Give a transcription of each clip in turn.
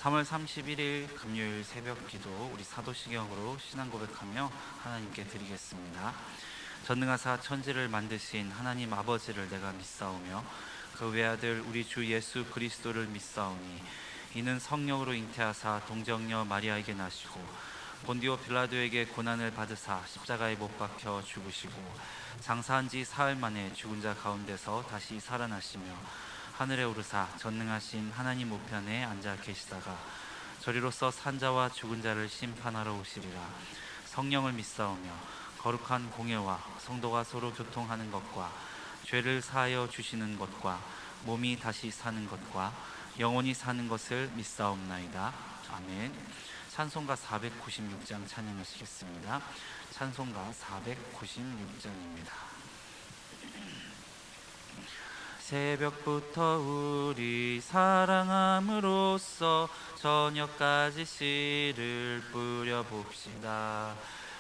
3월 31일 금요일 새벽 기도 우리 사도시경으로 신앙 고백하며 하나님께 드리겠습니다. 전능하사 천지를 만드신 하나님 아버지를 내가 믿사오며 그 외아들 우리 주 예수 그리스도를 믿사오니 이는 성령으로 잉태하사 동정녀 마리아에게 나시고 본디오 빌라도에게 고난을 받으사 십자가에 못 박혀 죽으시고 장사한 지 사흘 만에 죽은 자 가운데서 다시 살아나시며 하늘에 오르사 전능하신 하나님 우편에 앉아 계시다가 저리로서 산자와 죽은 자를 심판하러 오시리라. 성령을 믿사오며 거룩한 공예와 성도가 서로 교통하는 것과 죄를 사하여 주시는 것과 몸이 다시 사는 것과 영원히 사는 것을 믿사옵나이다. 아멘. 찬송가 496장 찬양하시겠습니다. 찬송가 496장입니다. 새벽부터 우리 사랑함으로써 저녁까지 씨를 뿌려봅시다.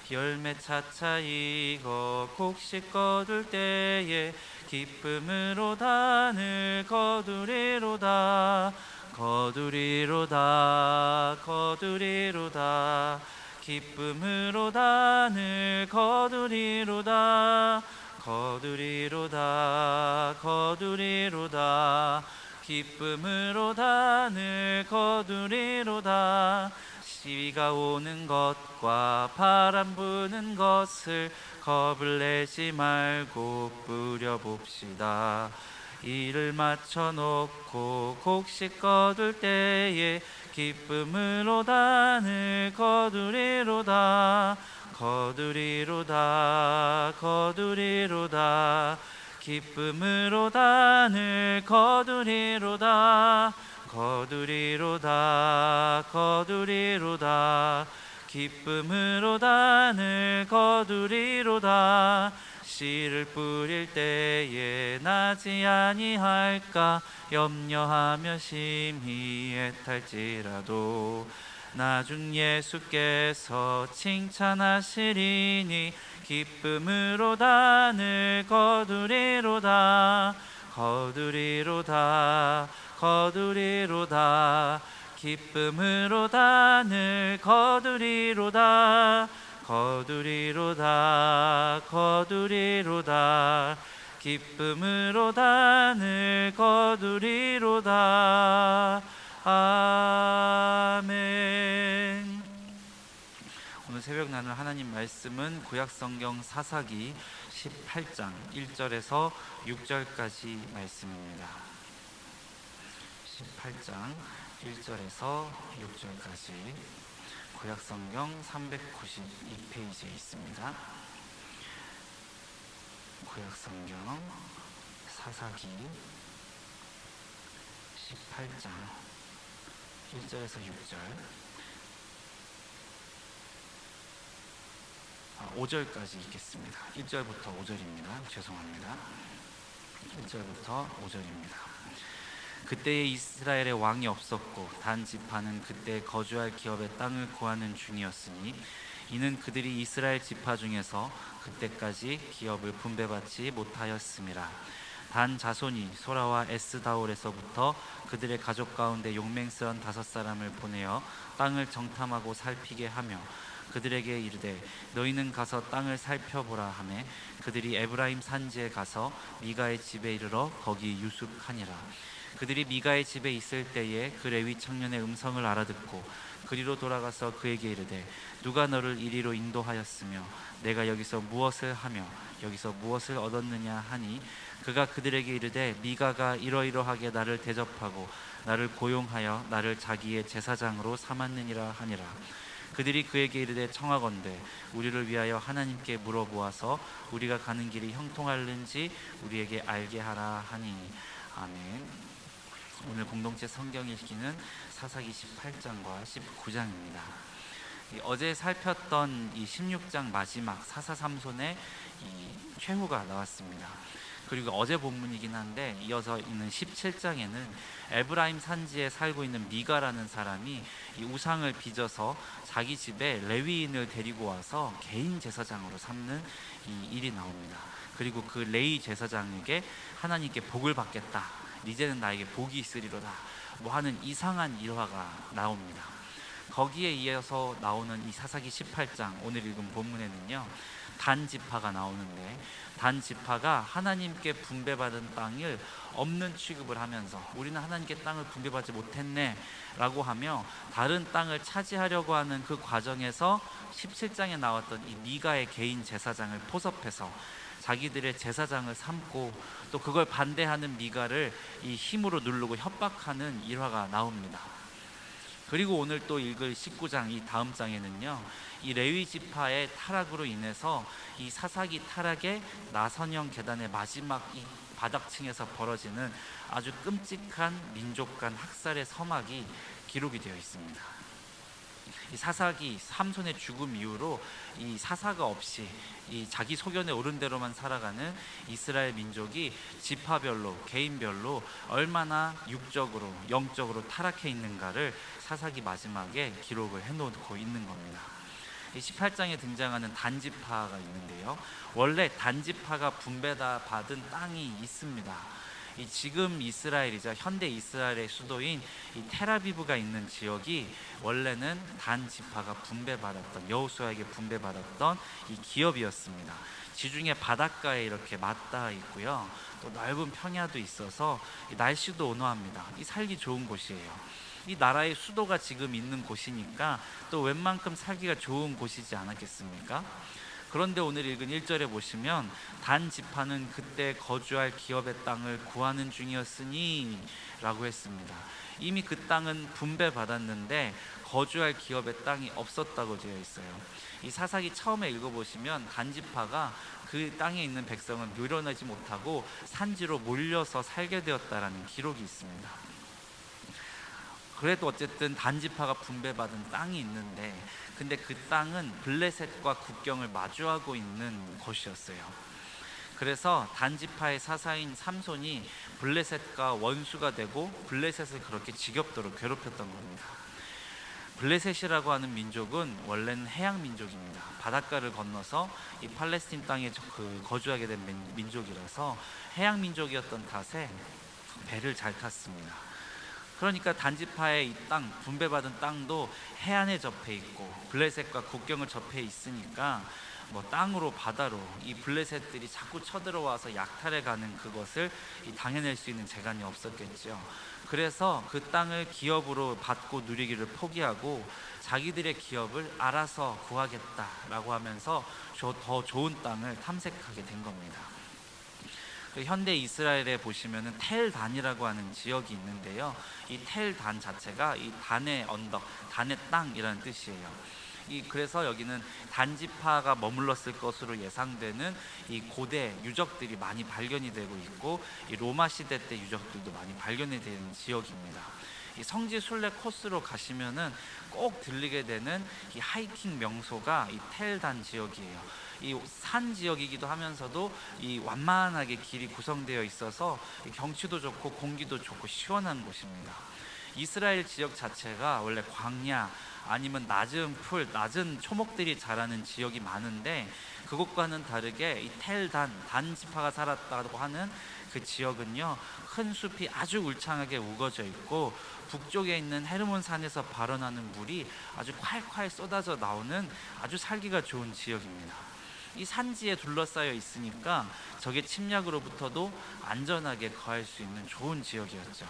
열매 차차 익어 곡식 거둘 때에 기쁨으로 단을 거두리로다. 거두리로다 거두리로다 기쁨으로 단을 거두리로다. 거두리로다 거두리로다 기쁨으로 단을 거두리로다. 시위가 오는 것과 바람 부는 것을 겁을 내지 말고 뿌려봅시다. 이를 맞춰놓고 곡식 거둘 때에 기쁨으로 단을 거두리로다. 거두리로다 거두리로다 기쁨으로 단을 거두리로다. 거두리로다 거두리로다 기쁨으로 단을 거두리로다. 씨를 뿌릴 때에 나지 아니할까 염려하며 심히 애탈지라도 나중 예수께서 칭찬하시리니 기쁨으로 단을 거두리로다. 거두리로다 거두리로다 기쁨으로 단을 거두리로다. 거두리로다 거두리로다 기쁨으로 단을 거두리로다. 아멘. 오늘 새벽 나눌 하나님 말씀은 구약성경 사사기 18장 1절에서 6절까지 말씀입니다. 18장 1절에서 6절까지 구약성경 392페이지에 있습니다. 구약성경 사사기 18장 1절에서 6절 5절까지 읽겠습니다. 1절부터 5절입니다. 죄송합니다. 1절부터 5절입니다. 그때에 이스라엘에 왕이 없었고 단 지파는 그때 거주할 기업의 땅을 구하는 중이었으니 이는 그들이 이스라엘 지파 중에서 그때까지 기업을 분배받지 못하였음이라. 단 자손이 소라와 에스다올에서부터 그들의 가족 가운데 용맹스런 5사람을 보내어 땅을 정탐하고 살피게 하며 그들에게 이르되 너희는 가서 땅을 살펴보라 하매 그들이 에브라임 산지에 가서 미가의 집에 이르러 거기 유숙하니라. 그들이 미가의 집에 있을 때에 그 레위 청년의 음성을 알아듣고 그리로 돌아가서 그에게 이르되 누가 너를 이리로 인도하였으며 내가 여기서 무엇을 하며 여기서 무엇을 얻었느냐 하니 그가 그들에게 이르되 미가가 이러이러하게 나를 대접하고 나를 고용하여 나를 자기의 제사장으로 삼았느니라 하니라. 그들이 그에게 이르되 청하건대 우리를 위하여 하나님께 물어보아서 우리가 가는 길이 형통할는지 우리에게 알게 하라 하니. 아멘. 오늘 공동체 성경 읽기는 사사기 18장과 19장입니다. 어제 살폈던 이 16장 마지막 사사삼손의 이 최후가 나왔습니다. 그리고 어제 본문이긴 한데 이어서 있는 17장에는 에브라임 산지에 살고 있는 미가라는 사람이 이 우상을 빚어서 자기 집에 레위인을 데리고 와서 개인 제사장으로 삼는 이 일이 나옵니다. 그리고 그 레위 제사장에게 하나님께 복을 받겠다, 이제는 나에게 복이 있으리로다 뭐 하는 이상한 일화가 나옵니다. 거기에 이어서 나오는 이 사사기 18장 오늘 읽은 본문에는요, 단 지파가 나오는데, 단 지파가 하나님께 분배받은 땅을 없는 취급을 하면서 우리는 하나님께 땅을 분배받지 못했네 라고 하며 다른 땅을 차지하려고 하는 그 과정에서 17장에 나왔던 이 미가의 개인 제사장을 포섭해서 자기들의 제사장을 삼고 또 그걸 반대하는 미가를 이 힘으로 누르고 협박하는 일화가 나옵니다. 그리고 오늘 또 읽을 19장 이 다음 장에는요, 이 레위 지파의 타락으로 인해서 이 사사기 타락의 나선형 계단의 마지막 이 바닥층에서 벌어지는 아주 끔찍한 민족 간 학살의 서막이 기록이 되어 있습니다. 이 사사기 삼손의 죽음 이후로 이 사사가 없이 이 자기 소견에 오른 대로만 살아가는 이스라엘 민족이 지파별로 개인별로 얼마나 육적으로 영적으로 타락해 있는가를 사사기 마지막에 기록을 해놓고 있는 겁니다. 이 18장에 등장하는 단지파가 있는데요, 원래 단지파가 분배받은 땅이 있습니다. 이 지금 이스라엘이자 현대 이스라엘의 수도인 이 텔아비브가 있는 지역이 원래는 단 지파가 분배받았던, 여호수아에게 분배받았던 이 기업이었습니다. 지중해 바닷가에 이렇게 맞닿아 있고요, 또 넓은 평야도 있어서 날씨도 온화합니다. 이 살기 좋은 곳이에요. 이 나라의 수도가 지금 있는 곳이니까 또 웬만큼 살기가 좋은 곳이지 않았겠습니까? 그런데 오늘 읽은 1절에 보시면 단 지파는 그때 거주할 기업의 땅을 구하는 중이었으니 라고 했습니다. 이미 그 땅은 분배받았는데 거주할 기업의 땅이 없었다고 되어 있어요. 이 사사기 처음에 읽어보시면 단 지파가 그 땅에 있는 백성을 밀어내지 못하고 산지로 몰려서 살게 되었다라는 기록이 있습니다. 그래도 어쨌든 단지파가 분배받은 땅이 있는데, 근데 그 땅은 블레셋과 국경을 마주하고 있는 곳이었어요. 그래서 단지파의 사사인 삼손이 블레셋과 원수가 되고 블레셋을 그렇게 지겹도록 괴롭혔던 겁니다. 블레셋이라고 하는 민족은 원래는 해양 민족입니다. 바닷가를 건너서 이 팔레스틴 땅에 거주하게 된 민족이라서 해양 민족이었던 탓에 배를 잘 탔습니다. 그러니까 단지파의 이 땅, 분배받은 땅도 해안에 접해 있고 블레셋과 국경을 접해 있으니까 뭐 땅으로 바다로 이 블레셋들이 자꾸 쳐들어와서 약탈해가는 그것을 당해낼 수 있는 재간이 없었겠죠. 그래서 그 땅을 기업으로 받고 누리기를 포기하고 자기들의 기업을 알아서 구하겠다라고 하면서 더 좋은 땅을 탐색하게 된 겁니다. 현대 이스라엘에 보시면은 텔단이라고 하는 지역이 있는데요, 이 텔단 자체가 이 단의 언덕, 단의 땅이라는 뜻이에요. 그래서 여기는 단지파가 머물렀을 것으로 예상되는 이 고대 유적들이 많이 발견이 되고 있고, 이 로마 시대 때 유적들도 많이 발견이 되는 지역입니다. 이 성지 순례 코스로 가시면은 꼭 들리게 되는 이 하이킹 명소가 이 텔단 지역이에요. 이 산 지역이기도 하면서도 이 완만하게 길이 구성되어 있어서 경치도 좋고 공기도 좋고 시원한 곳입니다. 이스라엘 지역 자체가 원래 광야 아니면 낮은 풀, 낮은 초목들이 자라는 지역이 많은데, 그것과는 다르게 이 텔단, 단지파가 살았다고 하는 그 지역은요, 큰 숲이 아주 울창하게 우거져 있고 북쪽에 있는 헤르몬 산에서 발원하는 물이 아주 콸콸 쏟아져 나오는 아주 살기가 좋은 지역입니다. 이 산지에 둘러싸여 있으니까 적의 침략으로부터도 안전하게 거할 수 있는 좋은 지역이었죠.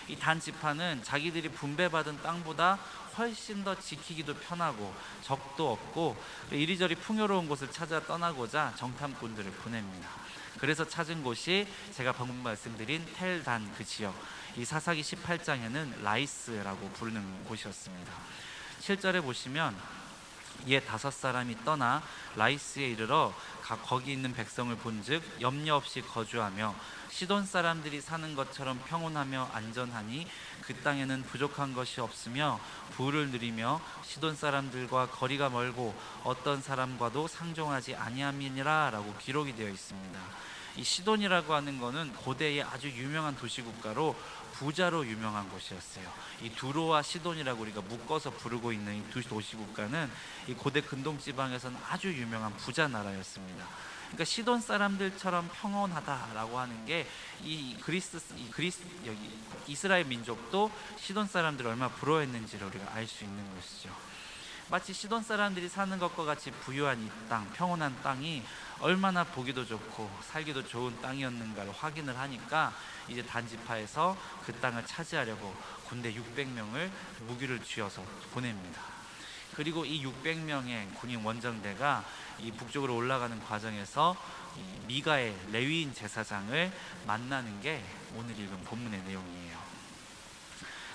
이 단지파는 자기들이 분배받은 땅보다 훨씬 더 지키기도 편하고 적도 없고 이리저리 풍요로운 곳을 찾아 떠나고자 정탐꾼들을 보냅니다. 그래서 찾은 곳이 제가 방금 말씀드린 텔단 그 지역, 이 사사기 18장에는 라이스라고 부르는 곳이었습니다. 7절에 보시면 이에 5사람이 떠나 라이스에 이르러 거기 있는 백성을 본즉 염려 없이 거주하며 시돈 사람들이 사는 것처럼 평온하며 안전하니 그 땅에는 부족한 것이 없으며 부를 누리며 시돈 사람들과 거리가 멀고 어떤 사람과도 상종하지 아니함이니라 라고 기록이 되어 있습니다. 이 시돈이라고 하는 것은 고대의 아주 유명한 도시국가로 부자로 유명한 곳이었어요. 이 두로와 시돈이라고 우리가 묶어서 부르고 있는 이 두 도시국가는 이 고대 근동 지방에서는 아주 유명한 부자 나라였습니다. 그러니까 시돈 사람들처럼 평온하다라고 하는 게 이 그리스 여기 이스라엘 민족도 시돈 사람들을 얼마나 부러워했는지를 우리가 알 수 있는 것이죠. 마치 시돈 사람들이 사는 것과 같이 부유한 이 땅, 평온한 땅이 얼마나 보기도 좋고 살기도 좋은 땅이었는가를 확인을 하니까 이제 단지파에서 그 땅을 차지하려고 군대 600명을 무기를 쥐어서 보냅니다. 그리고 이 600명의 군인 원정대가 이 북쪽으로 올라가는 과정에서 이 미가의 레위인 제사장을 만나는 게 오늘 읽은 본문의 내용이에요.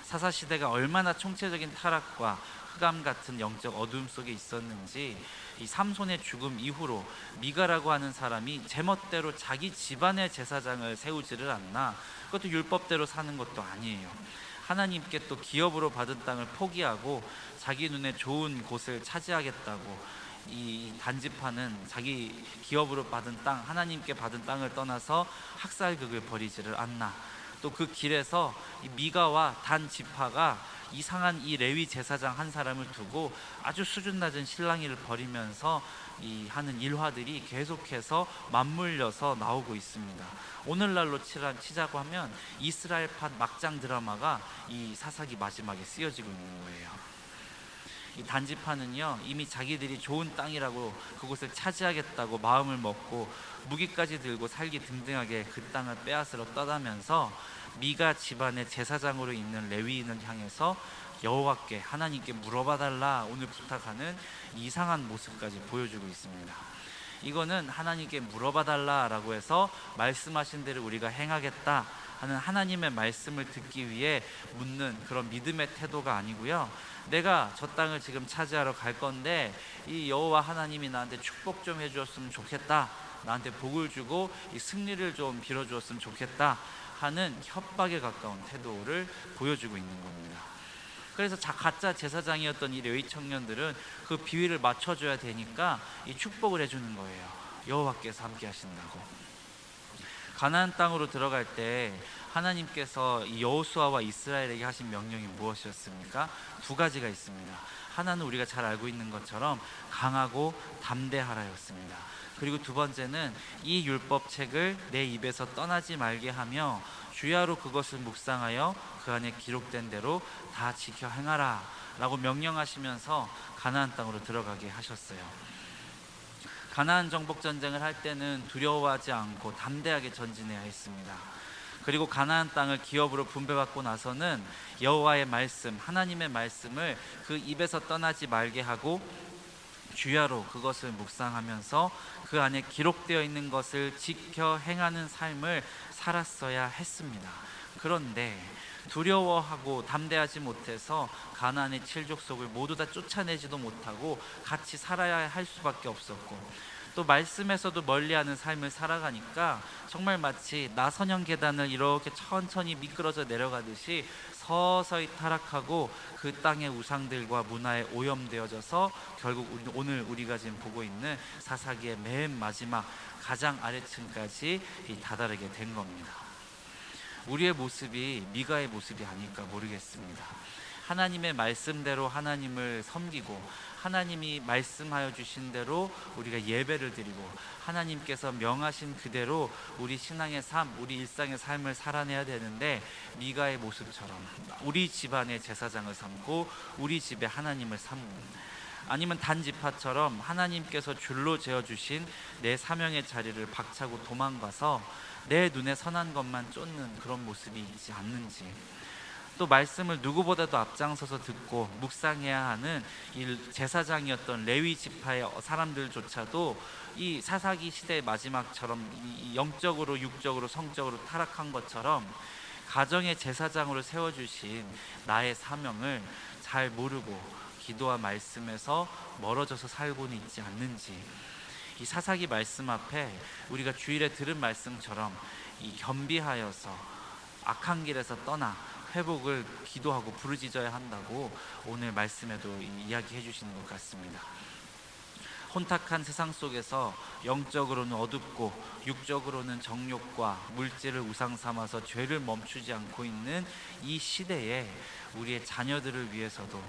사사시대가 얼마나 총체적인 타락과 흑암 같은 영적 어두움 속에 있었는지 이 삼손의 죽음 이후로 미가라고 하는 사람이 제멋대로 자기 집안의 제사장을 세우지를 않나. 그것도 율법대로 사는 것도 아니에요. 하나님께 또 기업으로 받은 땅을 포기하고 자기 눈에 좋은 곳을 차지하겠다고 이 단지파는 자기 기업으로 받은 땅, 하나님께 받은 땅을 떠나서 학살극을 벌이지를 않나. 또 그 길에서 이 미가와 단지파가 이상한 이 레위 제사장 한 사람을 두고 아주 수준 낮은 실랑이를 벌이면서 이 하는 일화들이 계속해서 맞물려서 나오고 있습니다. 오늘날로 치자고 하면 이스라엘판 막장 드라마가 이 사사기 마지막에 쓰여지고 있는 거예요. 이 단지파는요, 이미 자기들이 좋은 땅이라고 그곳을 차지하겠다고 마음을 먹고 무기까지 들고 살기 등등하게 그 땅을 빼앗으러 떠나면서 미가 집안의 제사장으로 있는 레위인을 향해서 여호와께 하나님께 물어봐달라 오늘 부탁하는 이상한 모습까지 보여주고 있습니다. 이거는 하나님께 물어봐달라라고 해서 말씀하신 대로 우리가 행하겠다 하는 하나님의 말씀을 듣기 위해 묻는 그런 믿음의 태도가 아니고요, 내가 저 땅을 지금 차지하러 갈 건데 이 여호와 하나님이 나한테 축복 좀 해주었으면 좋겠다, 나한테 복을 주고 이 승리를 좀 빌어주었으면 좋겠다 하는 협박에 가까운 태도를 보여주고 있는 겁니다. 그래서 가짜 제사장이었던 이 레위 청년들은 그 비위를 맞춰줘야 되니까 이 축복을 해주는 거예요. 여호와께서 함께 하신다고. 가나안 땅으로 들어갈 때 하나님께서 이 여호수아와 이스라엘에게 하신 명령이 무엇이었습니까? 두 가지가 있습니다. 하나는 우리가 잘 알고 있는 것처럼 강하고 담대하라였습니다. 그리고 두 번째는 이 율법책을 내 입에서 떠나지 말게 하며 주야로 그것을 묵상하여 그 안에 기록된 대로 다 지켜 행하라 라고 명령하시면서 가나안 땅으로 들어가게 하셨어요. 가나안 정복 전쟁을 할 때는 두려워하지 않고 담대하게 전진해야 했습니다. 그리고 가나안 땅을 기업으로 분배받고 나서는 여호와의 말씀, 하나님의 말씀을 그 입에서 떠나지 말게 하고 주야로 그것을 묵상하면서 그 안에 기록되어 있는 것을 지켜 행하는 삶을 살았어야 했습니다. 그런데 두려워하고 담대하지 못해서 가나안의 칠족속을 모두 다 쫓아내지도 못하고 같이 살아야 할 수밖에 없었고, 또 말씀에서도 멀리하는 삶을 살아가니까 정말 마치 나선형 계단을 이렇게 천천히 미끄러져 내려가듯이 서서히 타락하고 그 땅의 우상들과 문화에 오염되어져서 결국 오늘 우리가 지금 보고 있는 사사기의 맨 마지막 가장 아래층까지 다다르게 된 겁니다. 우리의 모습이 미가의 모습이 아닐까 모르겠습니다. 하나님의 말씀대로 하나님을 섬기고 하나님이 말씀하여 주신 대로 우리가 예배를 드리고 하나님께서 명하신 그대로 우리 신앙의 삶, 우리 일상의 삶을 살아내야 되는데, 미가의 모습처럼 우리 집안의 제사장을 삼고 우리 집에 하나님을 삼는, 아니면 단지파처럼 하나님께서 줄로 재어주신 내 사명의 자리를 박차고 도망가서 내 눈에 선한 것만 쫓는 그런 모습이 있지 않는지, 또 말씀을 누구보다도 앞장서서 듣고 묵상해야 하는 이 제사장이었던 레위 지파의 사람들조차도 이 사사기 시대의 마지막처럼 이 영적으로 육적으로 성적으로 타락한 것처럼 가정의 제사장으로 세워주신 나의 사명을 잘 모르고 기도와 말씀에서 멀어져서 살고는 있지 않는지, 이 사사기 말씀 앞에 우리가 주일에 들은 말씀처럼 이 겸비하여서 악한 길에서 떠나 회복을 기도하고 부르짖어야 한다고 오늘 말씀에도 이야기해 주시는 것 같습니다. 혼탁한 세상 속에서 영적으로는 어둡고 육적으로는 정욕과 물질을 우상 삼아서 죄를 멈추지 않고 있는 이 시대에 우리의 자녀들을 위해서도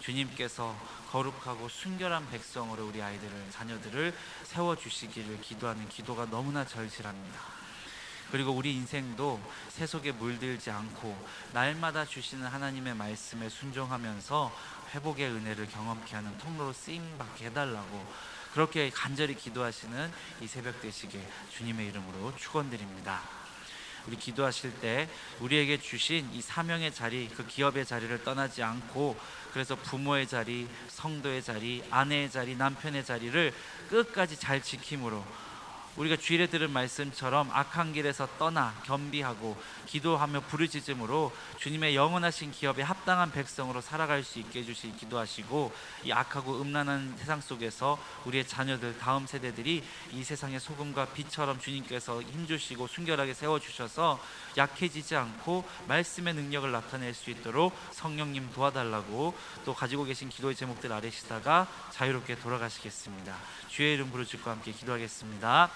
주님께서 거룩하고 순결한 백성으로 우리 아이들을, 자녀들을 세워주시기를 기도하는 기도가 너무나 절실합니다. 그리고 우리 인생도 세속에 물들지 않고 날마다 주시는 하나님의 말씀에 순종하면서 회복의 은혜를 경험케 하는 통로로 쓰임받게 해달라고 그렇게 간절히 기도하시는 이 새벽 되시게 주님의 이름으로 축원드립니다. 우리 기도하실 때 우리에게 주신 이 사명의 자리, 그 기업의 자리를 떠나지 않고, 그래서 부모의 자리, 성도의 자리, 아내의 자리, 남편의 자리를 끝까지 잘 지킴으로, 우리가 주일에 들은 말씀처럼 악한 길에서 떠나 겸비하고 기도하며 부르짖음으로 주님의 영원하신 기업에 합당한 백성으로 살아갈 수 있게 해주시 기도하시고, 이 악하고 음란한 세상 속에서 우리의 자녀들, 다음 세대들이 이 세상의 소금과 빛처럼 주님께서 힘주시고 순결하게 세워주셔서 약해지지 않고 말씀의 능력을 나타낼 수 있도록 성령님 도와달라고, 또 가지고 계신 기도의 제목들 아래시다가 자유롭게 돌아가시겠습니다. 주의 이름 부르짖고 함께 기도하겠습니다.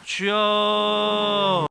주여,